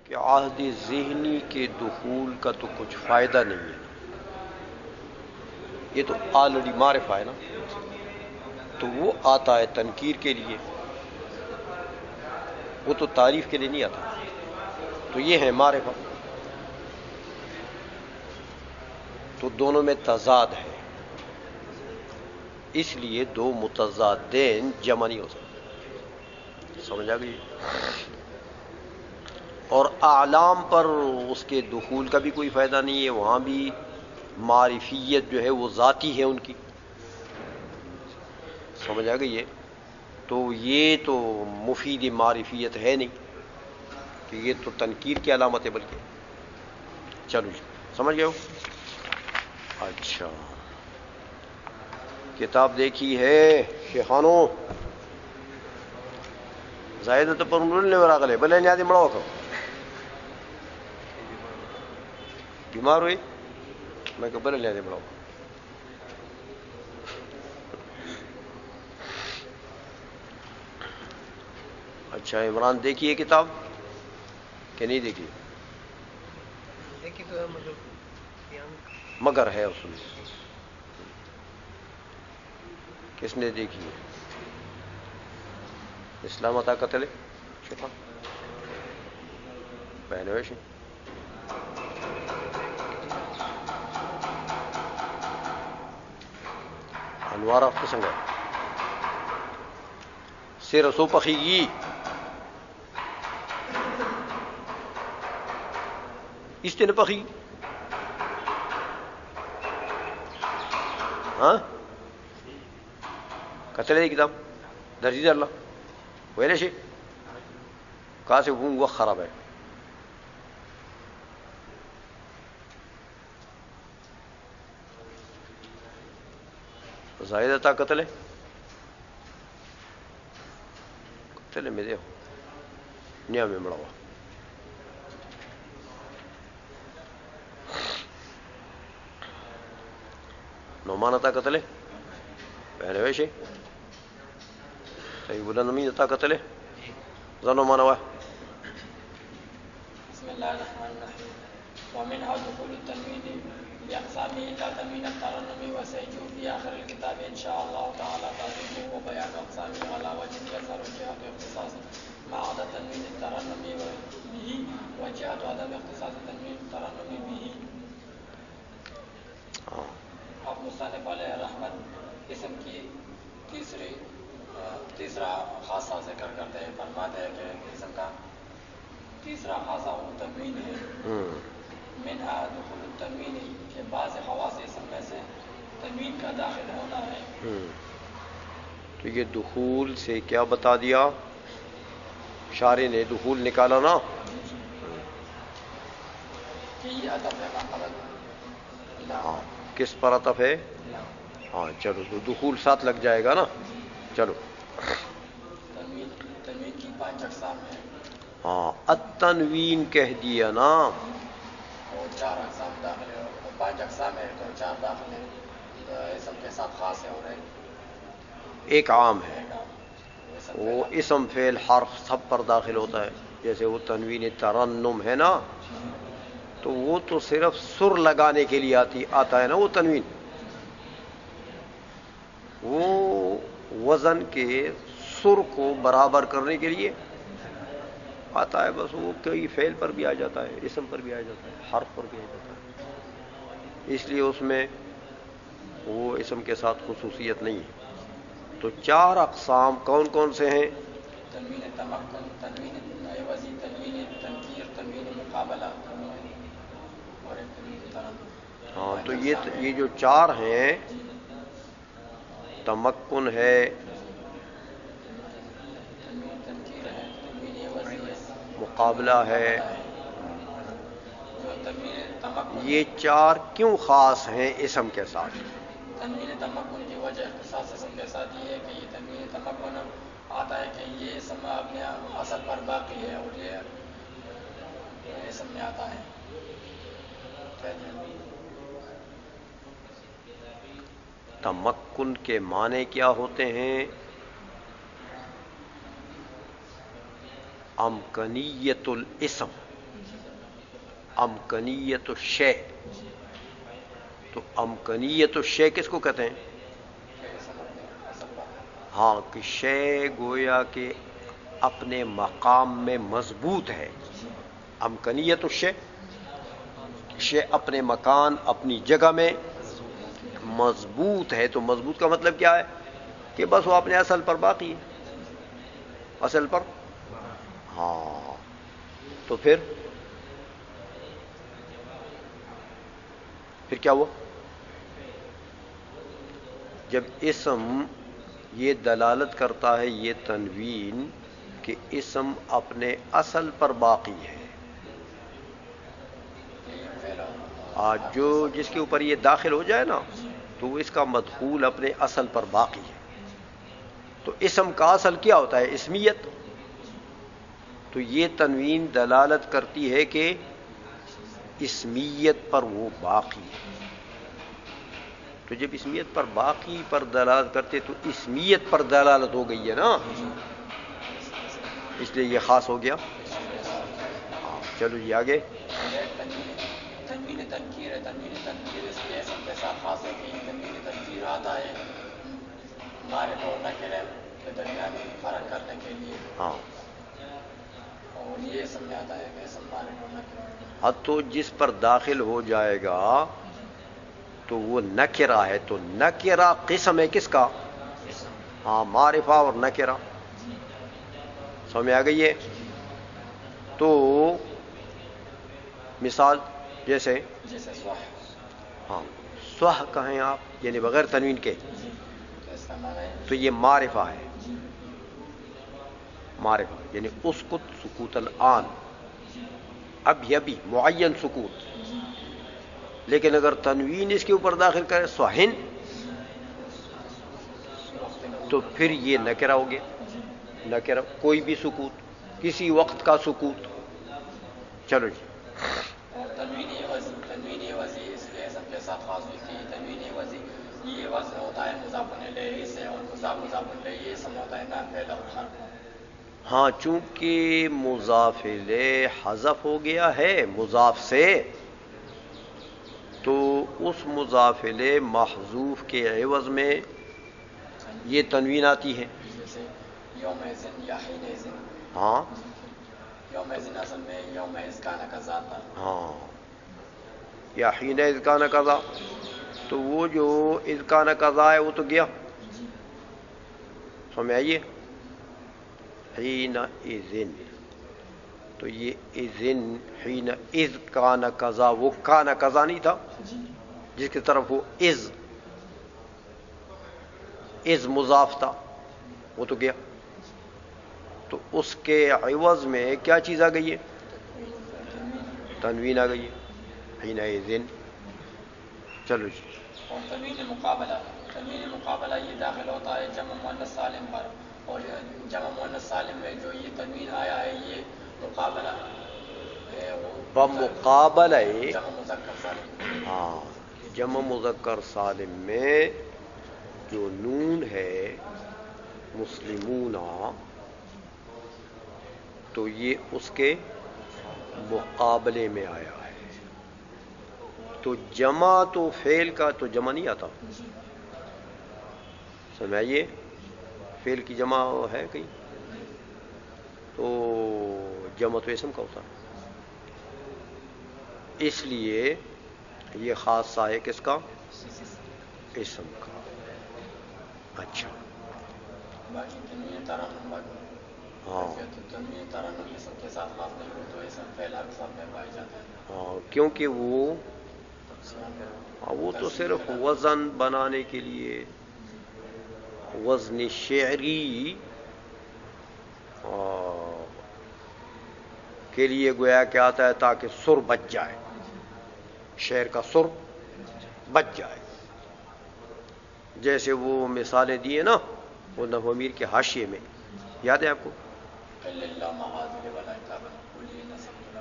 کہ عہد ذہنی کے دخول کا تو کچھ فائدہ نہیں ہے، یہ تو آلریڈی معرفہ ہے نا، تو وہ آتا ہے تنکیر کے لیے، وہ تو تعریف کے لیے نہیں آتا، تو یہ ہے معرفہ، تو دونوں میں تضاد ہے، اس لیے دو متضادین جمع نہیں ہو سکتے، سمجھ آ گئی؟ اور اعلام پر اس کے دخول کا بھی کوئی فائدہ نہیں ہے، وہاں بھی معرفیت جو ہے وہ ذاتی ہے ان کی، سمجھ آ گئی ہے؟ تو یہ تو مفید معرفیت ہے نہیں کہ یہ تو تنکیر کی علامت ہے، بلکہ چلو جی سمجھ گئے ہو؟ اچھا کتاب دیکھی ہے شیخانو زائد تو پر انہوں نے وراغلے بلے نیادی مڑاو کو بیمار ہوئی میں کہ بلے نیادی مڑاو. اچھا عمران دیکھیے کتاب کہ نہیں دیکھی؟ دیکھی تو ہے مگر ہے اس میں کس نے دیکھی ہے؟ اسلام عطا قتل شفا بہنوش انوار آپ قسم ہے سے رسو پخیگی اس نے پخی ہاں قتل کتاب درجی اللہ ویلے سے کہاں سے وہ خراب ہے زاہد عطا قتل قتل میں دے نیا میں مڑا ہوا نعمان عطا قتل پہلے ویشے صحیح بولا نمی عطا قتل زنو مانا ہوا بسم اللہ الرحمن الرحیم ومنها دخول التنوین بأقسامه إلا تنوین الترنم وسيجيء في آخر الكتاب إن شاء الله تعالى تعريفه وبيان أقسامه على وجه يظهر جهة اختصاص ما عدا تنوین الترنم به وجهة عدم اختصاص تنوین الترنم به. اب مصنف علیہ رحمت اسم کی تیسرا خاصہ ذکر کرتے ہیں، فرماتے ہیں کہ اسم کا تیسرا خاصہ وہ تنوین ہے، منہا دخول التنوین کے بعض خواص اسم میں سے تنوین کا داخل ہونا ہے. تو یہ دخول سے کیا بتا دیا شارح نے؟ دخول نکالا نا کہ یہ عطف ہے مقبل. ہاں کس پر عطف ہے؟ ہاں چلو تو دخول ساتھ لگ جائے گا نا. چلو تنوین کی 5 اقسام ہیں. ہاں التنوین کہہ دیا نا، وہ 4 اقسام داخل ہے، وہ 5 اقسام ہے تو 4 داخل ہے، تو اسم کے ساتھ خاص ہے اور ایک عام ہے، وہ اسم فعل حرف سب پر داخل ہوتا ہے. جیسے وہ تنوین ترنم ہے نا، تو وہ تو صرف سر لگانے کے لیے آتا ہے نا، وہ تنوین وہ وزن کے سر کو برابر کرنے کے لیے آتا ہے، بس وہ کئی فعل پر بھی آ جاتا ہے، اسم پر بھی آ جاتا ہے، حرف پر بھی آ جاتا ہے، اس لیے اس میں وہ اسم کے ساتھ خصوصیت نہیں ہے. تو 4 اقسام کون کون سے ہیں؟ تنوین تمکن، تنوین عوضی، تنوین تنکیر، تنوین مقابلہ اور تنوین ترنم. ہاں تو یہ جو 4 ہیں، تمکن ہے، تنوین تنکیر ہے، تنوین عوضی ہے، مقابلہ ہے، جو تنوین تمکن یہ 4 کیوں خاص ہیں اسم کے ساتھ؟ تنوین تمکن کی وجہ اختصاص اسم کے ساتھ یہ ہے کہ یہ تنوین تمکن آتا ہے کہ یہ اسم اپنے اصل پر باقی ہے اور یہ اسم میں آتا ہے. تمکن کے معنی کیا ہوتے ہیں؟ امکنیت الاسم، امکنیت الشے. تو امکنیت الشے کس کو کہتے ہیں؟ ہاں کہ شے گویا کہ اپنے مقام میں مضبوط ہے. امکنیت الشے، شے اپنے مکان اپنی جگہ میں مضبوط ہے. تو مضبوط کا مطلب کیا ہے؟ کہ بس وہ اپنے اصل پر باقی ہے. اصل پر ہاں. تو پھر کیا ہوا؟ جب اسم یہ دلالت کرتا ہے یہ تنوین کہ اسم اپنے اصل پر باقی ہے. آج جو جس کے اوپر یہ داخل ہو جائے نا تو اس کا مدخول اپنے اصل پر باقی ہے. تو اسم کا اصل کیا ہوتا ہے؟ اسمیت. تو یہ تنوین دلالت کرتی ہے کہ اسمیت پر وہ باقی ہے. تو جب اسمیت پر باقی پر دلالت کرتے تو اسمیت پر دلالت ہو گئی ہے نا، اس لیے یہ خاص ہو گیا. چلو جی آگے. تنوین تنکیر ہے. تنوین تنکیر اس لیے اسم کے ساتھ خاص ہے کہ تنوین تنکیر آتا ہے معرفہ اور نکرہ کے درمیان فرق کرنے کے لیے. ہاں اور یہ اسم میں آتا ہے کہ اسم معرفہ اور نکرہ. اب تو جس پر داخل ہو جائے گا تو وہ نکرہ ہے. تو نکرہ قسم ہے کس کا؟ ہاں معرفہ اور نکرہ. سمجھ میں آ گئی ہے؟ تو مثال جیسے ہاں سوہ کہیں آپ یعنی بغیر تنوین کے تو یہ معرفہ ہے. معرفہ یعنی اسکت سکوت الآن، ابھی معین سکوت. لیکن اگر تنوین اس کے اوپر داخل کرے سوہن تو پھر یہ نکرہ ہو گیا. نکرہ کوئی بھی سکوت، کسی وقت کا سکوت. چلو جی. تنوینی وضعی اس لیے اسم کے ساتھ خاص ہوتی ہے. تنوینی وضعی یہ وزن ہوتا ہے مضاف الیہ سے، اور مضاف الیہ یہ اسم ہوتا ہے نام فعل اور حرف. ہاں چونکہ مضاف الیہ حذف ہو گیا ہے مضاف سے تو اس مضاف الیہ محذوف کے عوض میں یہ تنوین آتی ہے. جیسے یوم ازن یا حین ازن. ہاں یوم ازن اصل میں یوم از کانا کذا تھا. ہاں یا حین اذ کان کذا. تو وہ جو اذ کان کذا ہے وہ تو گیا. سمجھ آئیے؟ حین اذن تو یہ اذن حین اذ کان کذا وہ کان کذا نہیں تھا جس کی طرف وہ از مضاف تھا وہ تو گیا. تو اس کے عوض میں کیا چیز آ گئی ہے؟ تنوین آ گئی ہے. حین اذن. چلو جی. اور تنوین مقابلہ یہ داخل ہوتا ہے جمع مؤنث سالم پر. اور جمع مؤنث سالم میں جو یہ تنوین آیا ہے یہ مقابلہ بمقابلہ جمع مذکر سالم. ہاں جمع مذکر سالم میں جو نون ہے مسلمون تو یہ اس کے مقابلے میں آیا ہے. تو جمع تو فعل کا تو جمع نہیں آتا. سمجھائیے فعل کی جمع ہے کہیں تو جمع تو اسم کا ہوتا ہے. اس لیے یہ خاصہ ہے کس کا؟ اسم کا. اچھا باقی تنوین ترنم ہاں تنوین ترنم اسم کے ساتھ خاص نہیں ہو تو اسم فعل اکثر میں پائی جاتا ہے. ہاں کیونکہ وہ تو صرف وزن بنانے کے لیے وزن شعری کے لیے گویا کہ آتا ہے تاکہ سر بچ جائے، شعر کا سر بچ جائے. جیسے وہ مثالیں دیے نا وہ نحو امیر کے حاشیے میں یاد ہے آپ کو؟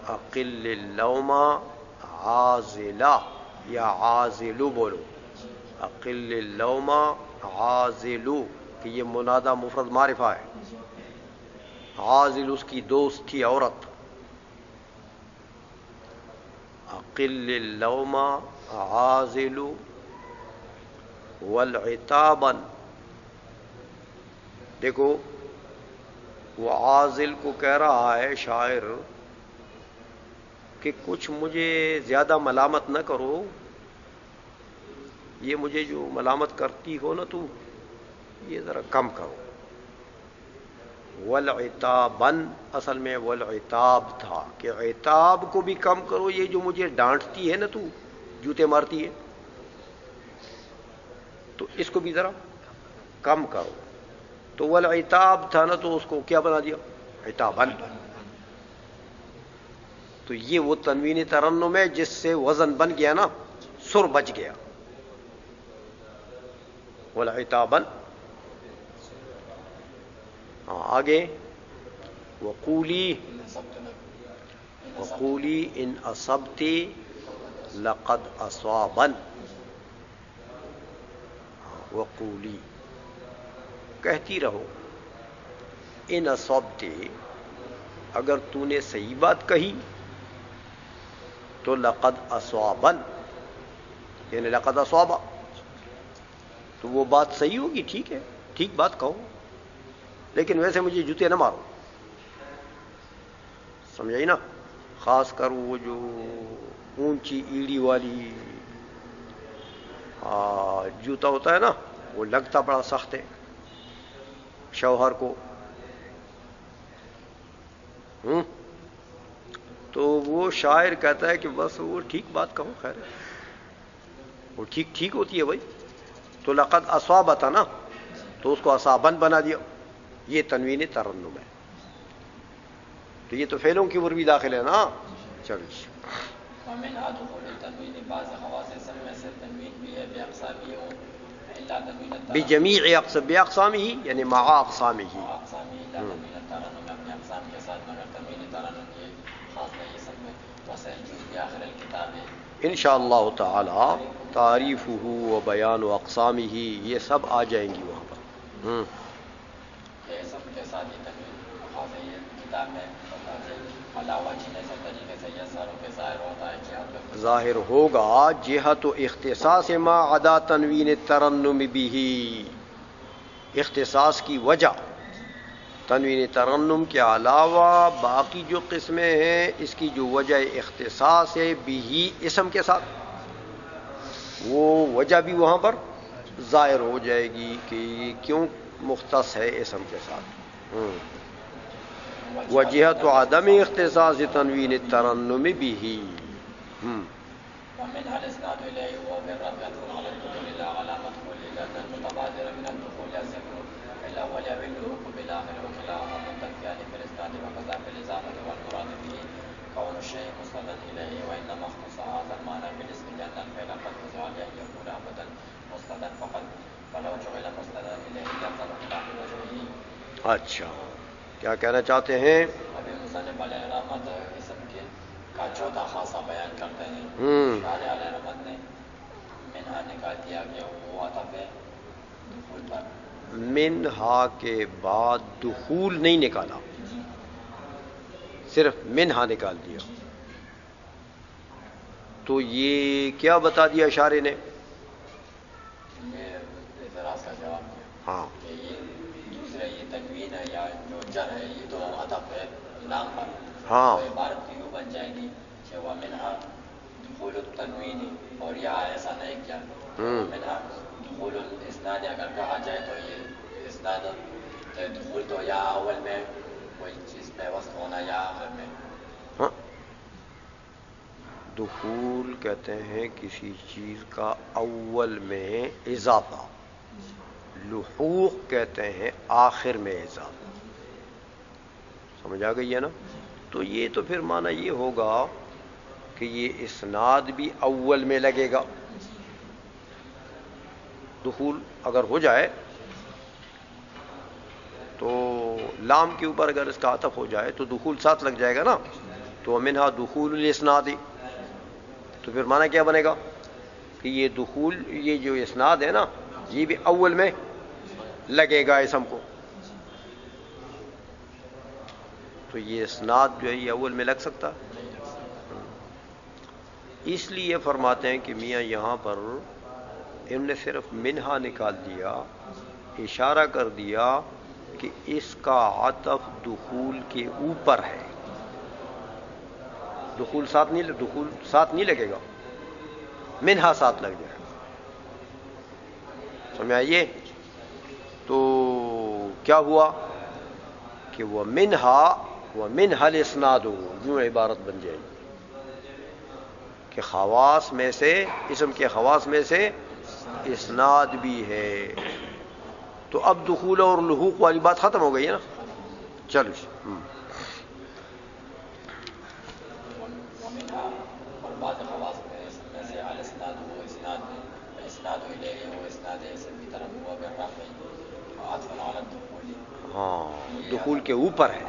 اقل اللوم عازلہ یا عازلو بولو. اقل اللوم عازلو کہ یہ منادہ مفرد معرفہ ہے. عازل اس کی دوست تھی عورت. قل اللوم عازل والعتابا. دیکھو وہ عازل کو کہہ رہا ہے شاعر کہ کچھ مجھے زیادہ ملامت نہ کرو، یہ مجھے جو ملامت کرتی ہو نا تو یہ ذرا کم کرو. والعتابن اصل میں والعتاب تھا کہ عتاب کو بھی کم کرو، یہ جو مجھے ڈانٹتی ہے نا تو جوتے مارتی ہے تو اس کو بھی ذرا کم کرو. تو والعتاب تھا نا تو اس کو کیا بنا دیا؟ عتابن. تو یہ وہ تنوین ترنم ہے جس سے وزن بن گیا نا، سر بچ گیا. والعتابن. ہاں آگے وقولی ان اصبتی لقد اصابن. وقولی کہتی رہو، ان اصبتی اگر تو نے صحیح بات کہی تو لقد اصابن یعنی لقد اصابا، تو وہ بات صحیح ہوگی، ٹھیک ہے، ٹھیک بات کہو، لیکن ویسے مجھے جوتے نہ مارو. سمجھائی نا؟ خاص کر وہ جو اونچی ایڑی والی جوتا ہوتا ہے نا، وہ لگتا بڑا سخت ہے شوہر کو. تو وہ شاعر کہتا ہے کہ بس وہ ٹھیک بات کہو، خیر ہے، وہ ٹھیک ہوتی ہے بھائی. تو لقد اصاب تھا نا تو اس کو اصابن بنا دیا، یہ تنوین ترنم ہے. تو یہ تو فعلوں کی عمر بھی داخل ہے نا. چلو ومنها دخول التنوين بعض خواص اسم میں سے تنوین بھی ہے باقسامه الا تنوین الترنم بجمیع باقسامہ یعنی مع اقسامہ. اقسامه الا تنوین الترنم اپنے اقسام کے ساتھ، مگر تنوین ترنم یہ خاص نہیں اسم میں. وسيجوز بآخر الكتاب انشاءاللہ تعالی تعریفہ و بیان اقسامہ، یہ سب آ جائیں گی وہاں پر. یہ اسم کے ساتھ یہ تنوین خاص ہے، یہ کتاب میں علاوہ جن ایسے طریقے سے یہ ساروں کے ظاہر ہوتا ہے کہ ظاہر ہوگا جہت و اختصاص ما عدا تنوین ترنم بھی، اختصاص کی وجہ تنوین ترنم کے علاوہ باقی جو قسمیں ہیں اس کی جو وجہ اختصاص ہے بھی اسم کے ساتھ، وہ وجہ بھی وہاں پر ظاہر ہو جائے گی کہ یہ کیوں مختص ہے اسم کے ساتھ. وجہت عدم اختصاص تنوین الترنم به. ومن الاسناد الیہ وبالرفعۃ على الدخول لا على مدخول الا المتبادر من الدخول الذكر الاول والحكم بالاخر وكلاهما منتفيان في الاسناد وكذا في الاضافه والمراد به كون الشيء مسندا الیہ وانما اختص هذا المعنى بالاسم لان الفعل قد يزال ان يكون ابدا مسندا فقط فلو جعل مسندا الیہ لفظا خلاف وجهه. اچھا کیا کہنا چاہتے ہیں؟ ابھی مصنف علیہ رحمت اسم کے کا چوتھا خاصہ بیان کرتے ہیں. شارح علیہ رحمت نے منہا نکال دیا کہ وہ عطف ہے دخول پر. منہا کے بعد دخول نہیں نکالا، صرف منہا نکال دیا. تو یہ کیا بتا دیا شارح نے؟ یہ اعتراض کا جواب دیا. ہاں کہ یہ دوسرے یہ تنوین ہے یا جو جر ہے یہ تو عطف ہے لام پر. ہاں تو عبارت کی یوں بن جائے گی کہ وہ منہا دخول التنوین، اور یہاں ایسا نہیں کیا. منہا دخول الاسناد اگر کہا جائے تو یہ اسناد دخول تو یا اول میں کوئی چیز پہ وصف ہونا یا آخر میں. ہاں دخول کہتے ہیں کسی چیز کا اول میں اضافہ، لحوق کہتے ہیں آخر میں اضافہ. سمجھ آ گئی ہے نا؟ تو یہ تو پھر معنی یہ ہوگا کہ یہ اسناد بھی اول میں لگے گا. دخول اگر ہو جائے تو لام کے اوپر اگر اس کا عطف ہو جائے تو دخول ساتھ لگ جائے گا نا. تو منہا دخول الاسناد، تو پھر معنی کیا بنے گا کہ یہ دخول، یہ جو اسناد ہے نا یہ بھی اول میں لگے گا اسم کو. تو یہ اسناد جو ہے یہ اول میں لگ سکتا. اس لیے فرماتے ہیں کہ میاں یہاں پر انہوں نے صرف منہا نکال دیا، اشارہ کر دیا کہ اس کا عطف دخول کے اوپر ہے. دخول ساتھ نہیں لگے گا، منہا ساتھ لگ جائے گا. سمجھ آئیے؟ تو کیا ہوا کہ وہ منہا الاسناد یوں عبارت بن جائے گی کہ خواص میں سے، اسم کے خواص میں سے اسناد بھی ہے. تو اب دخول اور لحوق والی بات ختم ہو گئی ہے نا. چلو اور بعض خواص میں سے الاسناد ہو، اسناد میں اسناد الیہ ہو، اسناد اسم کی طرف ہوا بالرفع عطفا علی الدخول. ہاں دخول کے اوپر ہے.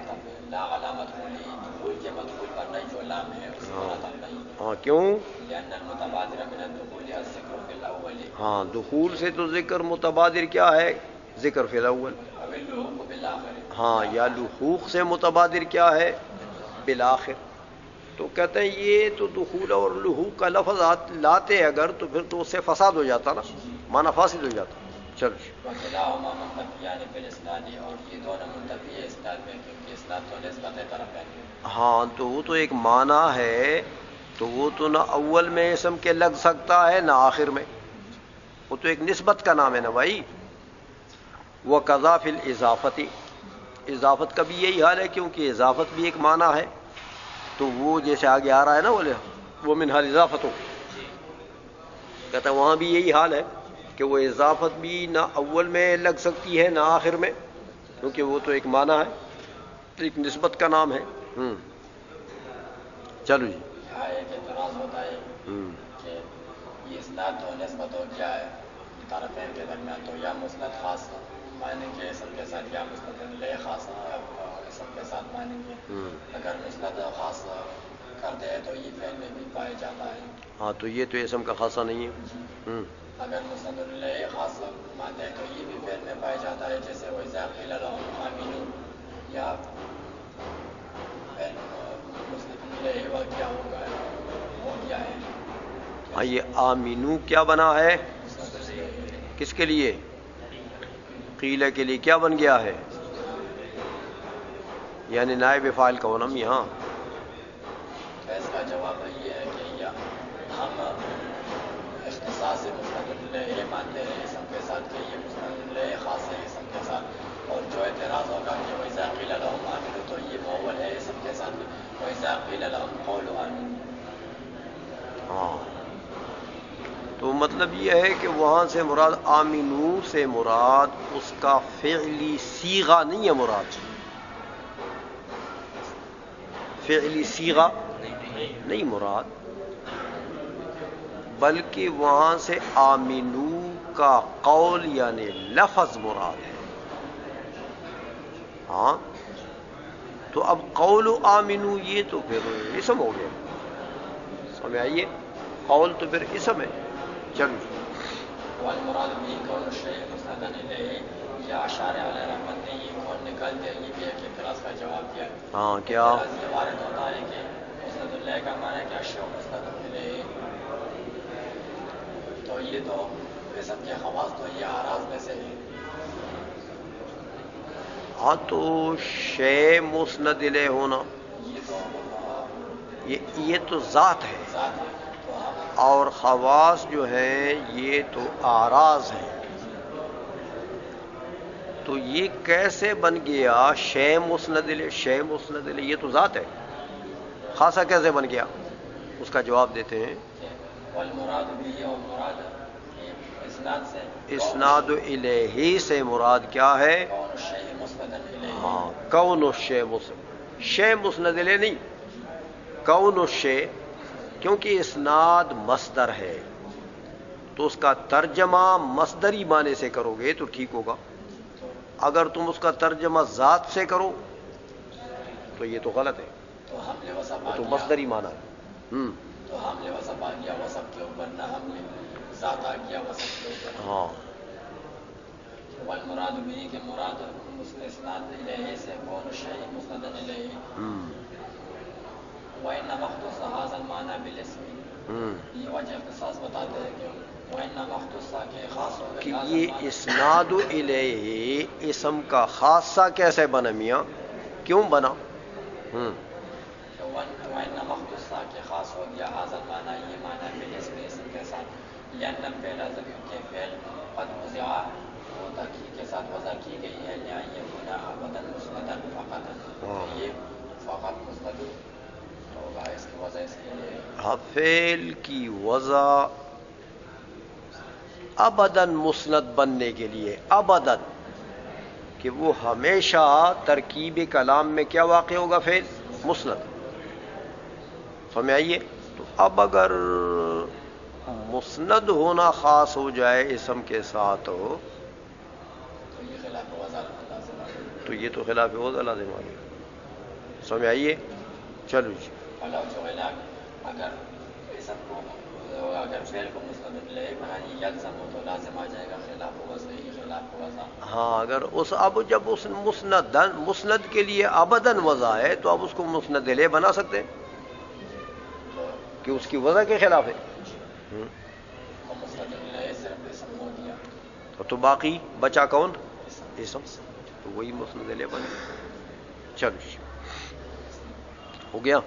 لا علامت ہولی دخول کے مدخول پر نہیں، جو لام ہے اس پر عطف نہیں. ہاں کیوں؟ لأن المتبادر من الدخول الذکر فی الاول. ہاں دخول سے تو ذکر متبادر کیا ہے؟ ذکر فی الاول. اب اللحوق بالآخر. ہاں یا لحوق سے متبادر کیا ہے؟ بالآخر. تو کہتے ہیں یہ تو دخول اور لحوق کا لفظ لاتے اگر تو پھر تو اس سے فساد ہو جاتا نا، معنی فاسد ہو جاتا. چلو وکلاہما منتفیان فی الاسناد، اور یہ دونوں منتفی ہے اسناد میں، کیونکہ اسناد تو نسبت طرف ہے. ہاں تو وہ تو ایک معنی ہے، تو وہ تو نہ اول میں اسم کے لگ سکتا ہے نہ آخر میں، وہ تو ایک نسبت کا نام ہے نا بھائی. وَقَضَا فِي الْإِضَافَةِ، اضافت کا بھی یہی حال ہے، کیونکہ اضافت بھی ایک معنی ہے. تو وہ جیسے آگے آ رہا ہے نا بولے وہ منہا الاضافۃ، کہتا ہے وہاں بھی یہی حال ہے کہ وہ اضافت بھی نہ اول میں لگ سکتی ہے نہ آخر میں، کیونکہ وہ تو ایک معنی ہے، ایک نسبت کا نام ہے. چلو جی. یہاں ایک اعتراض ہوتا ہے کہ یہ اسناد تو نسبت ہو گیا ہے طرفین کے درمیان، تو یا مسند خاص معنی کے اسم کے ساتھ، یا مسند لے خاص اسم کے ساتھ معنی کے. اگر مسند خاص کر دے تو یہ فعل میں بھی پایا جاتا ہے. ہاں تو یہ تو اسم کا خاصہ نہیں ہے. اگر مسند لے خاص مانتے ہیں تو یہ بھی فعل میں پایا جاتا ہے، جیسے وَإِذَا قِيلَ لَهُمْ آمِنُوا، یا مسند لے واقعہ ہو گیا ہے. ہاں یہ آمینو کیا بنا ہے؟ کس کے لیے؟ قیلہ کے لیے کیا بن گیا ہے؟ یعنی نائب فاعل کا ونم یہاں. تو اس کا جواب یہ ہے کہ ہم اختصاص مسند لے مانتے ہیں اسم کے ساتھ کہ یہ مسند لے خاص ہے اسم کے ساتھ. اور جو اعتراض ہوگا کہ وَإِذَا قِيلَ لَهُمْ آمِنُوا، تو یہ مؤول ہے اسم کے ساتھ، وَإِذَا قِيلَ لَهُمْ قَوْلُوا آمِنُوا. ہاں تو مطلب یہ ہے کہ وہاں سے مراد آمینو سے مراد اس کا فعلی صیغہ نہیں ہے، مراد فعلی صیغہ نہیں مراد، بلکہ وہاں سے آمینو کا قول یعنی لفظ مراد ہے. ہاں تو اب قول آمینو یہ تو پھر اسم ہو گیا. سمجھ آئیے؟ قول تو پھر اسم ہے. چلو والمراد بھی قول الشیء مسندا الیہ، یا اشارہ علیہ رحمت نے یہ قول نکال دیا، یہ بھی ایک اعتراض کا جواب دیا. ہاں کیا اعتراض یہ وارد ہوتا ہے کہ مسند الیہ کا معنی ہے کہ الشیء مسند الیہ، تو یہ تو اسم کے خواص تو یہ اعراض میں سے ہے. ہاں تو شے مسند الیہ ہونا یہ تو ذات ہے، ذات ہے. تو ہم اور خواص جو ہیں یہ تو اعراض ہیں. تو یہ کیسے بن گیا شے مسند الیہ؟ شے مسند الیہ یہ تو ذات ہے، خاصہ کیسے بن گیا؟ اس کا جواب دیتے ہیں والمراد بھی، اور مراد اسناد سے اسناد الیہ سے مراد کیا ہے؟ قول الشیء مسند الیہ. ہاں کون الشے مسند، شے مسند الیہ نہیں، کون الشے، کیونکہ اسناد مصدر ہے تو اس کا ترجمہ مصدری معنی سے کرو گے تو ٹھیک ہوگا. اگر تم اس کا ترجمہ ذات سے کرو تو یہ تو غلط ہے، تو حمل وصف وہ آ تو گیا، مصدری معنی ہے. تو حمل وصف آ گیا وصف کے اوپر، نہ حمل ذات آ گیا وصف کے اوپر. ہاں والمراد بھی کہ مراد اسناد الیہ سے قول الشیء مسند الیہ. وَإِنَّمَا اخْتُصَّ هَذَا الْمَعْنَى بِالْاسْمِ، یہ وجہ اختصاص بتاتے ہیں کہ وَإِنَّمَا اخْتُصَّ کہ خاص ہو کہ گئی یہ اسناد الیہ اسم کا خاصہ کیسے بنا میاں، کیوں بنا؟ وَإِنَّمَا اخْتُصَّ کہ خاص ہو گیا حاضر معنی یہ معنی بالاسم اسم کے ساتھ، لأن الفعل کہ فعل قد وضع وہ تحقیق کے ساتھ وضع کی گئی ہے، لأن يكون ابدا مسندا فقط، یہ فقط مسند ہوگا اس کی وضع اس کے لیے فعل کی وضع ابداً مسند بننے کے لیے، ابداً کہ وہ ہمیشہ ترکیب کلام میں کیا واقع ہوگا؟ فعل مسند. سمجھ آئیے؟ تو اب اگر مسند ہونا خاص ہو جائے اسم کے ساتھ ہو تو یہ خلاف وضع لازم ہے، تو یہ تو خلاف وضع لازم آ گیا. سمجھ آئیے؟ چلو جی. فلو جعل اگر اسم کو اگر فعل کو مسند لے معنی یلزم ہو تو لازم آ جائے گا خلاف وضع، یہ خلاف وضع. ہاں اگر اس اب جب اس مسند کے لیے ابداً وضع ہے تو اب اس کو مسند لے بنا سکتے ہیں کہ اس کی وضع کے خلاف ہے. تو مسند لے صرف اسم ہو گیا، تو باقی بچا کون؟ اسم. تو وہی مسند لے بنے. چلو جی ہو گیا.